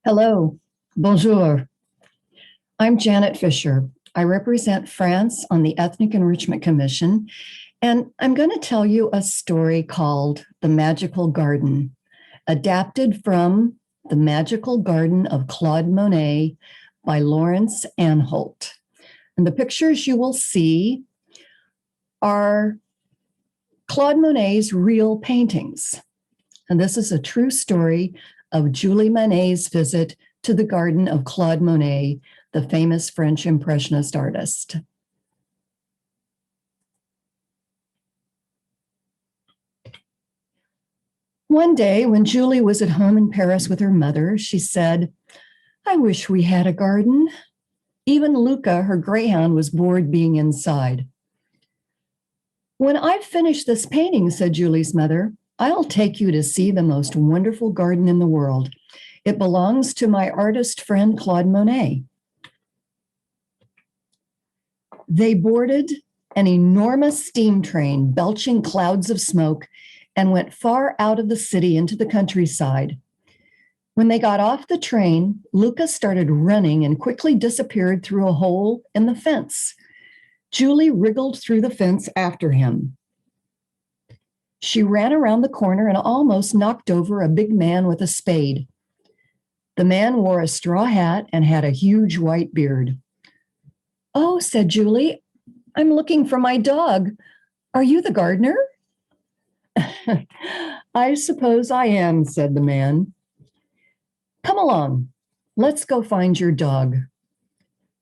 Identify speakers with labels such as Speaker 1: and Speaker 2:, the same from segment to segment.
Speaker 1: Hello, bonjour. I'm Janet Fisher. I represent France on the Ethnic Enrichment Commission, and I'm going to tell you a story called The Magical Garden, adapted from The Magical Garden of Claude Monet by Lawrence Anholt. And the pictures you will see are Claude Monet's real paintings. And this is a true story of Julie Monet's visit to the garden of Claude Monet, the famous French Impressionist artist. One day, when Julie was at home in Paris with her mother, she said, "I wish we had a garden." Even Luca, her greyhound, was bored being inside. "When I've finished this painting," said Julie's mother, "I'll take you to see the most wonderful garden in the world. It belongs to my artist friend, Claude Monet." They boarded an enormous steam train, belching clouds of smoke, and went far out of the city into the countryside. When they got off the train, Luca started running and quickly disappeared through a hole in the fence. Julie wriggled through the fence after him. She ran around the corner and almost knocked over a big man with a spade. The man wore a straw hat and had a huge white beard. "Oh," said Julie, "I'm looking for my dog. Are you the gardener?" "I suppose I am," said the man. "Come along. Let's go find your dog."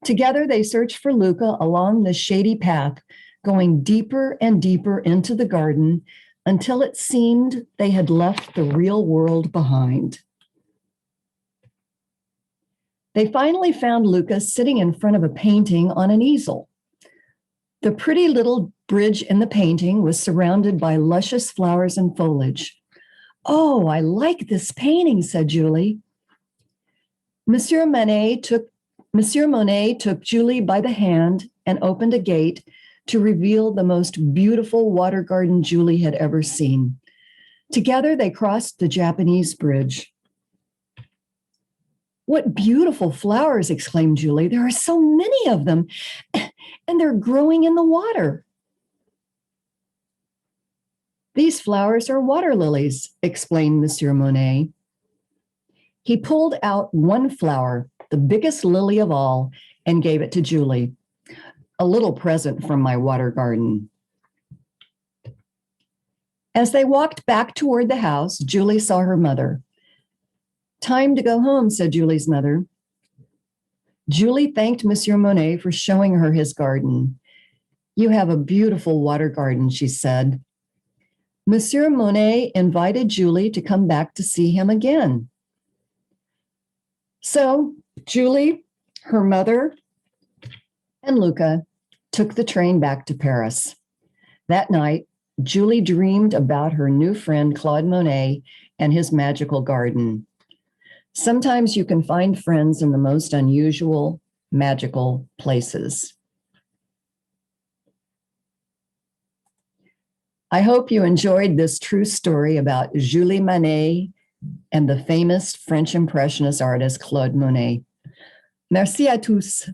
Speaker 1: Together, they searched for Luca along the shady path, going deeper and deeper into the garden until it seemed they had left the real world behind. They finally found Luca sitting in front of a painting on an easel. The pretty little bridge in the painting was surrounded by luscious flowers and foliage. "Oh, I like this painting," said Julie. Monsieur Monet took Julie by the hand and opened a gate to reveal the most beautiful water garden Julie had ever seen. Together, they crossed the Japanese bridge. "What beautiful flowers," exclaimed Julie. "There are so many of them, and they're growing in the water." "These flowers are water lilies," explained Monsieur Monet. He pulled out one flower, the biggest lily of all, and gave it to Julie. "A little present from my water garden." As they walked back toward the house, Julie saw her mother. "Time to go home," said Julie's mother. Julie thanked Monsieur Monet for showing her his garden. "You have a beautiful water garden," she said. Monsieur Monet invited Julie to come back to see him again. So Julie, her mother, and Luca took the train back to Paris. That night, Julie dreamed about her new friend, Claude Monet, and his magical garden. Sometimes you can find friends in the most unusual, magical places. I hope you enjoyed this true story about Julie Monet and the famous French Impressionist artist Claude Monet. Merci à tous.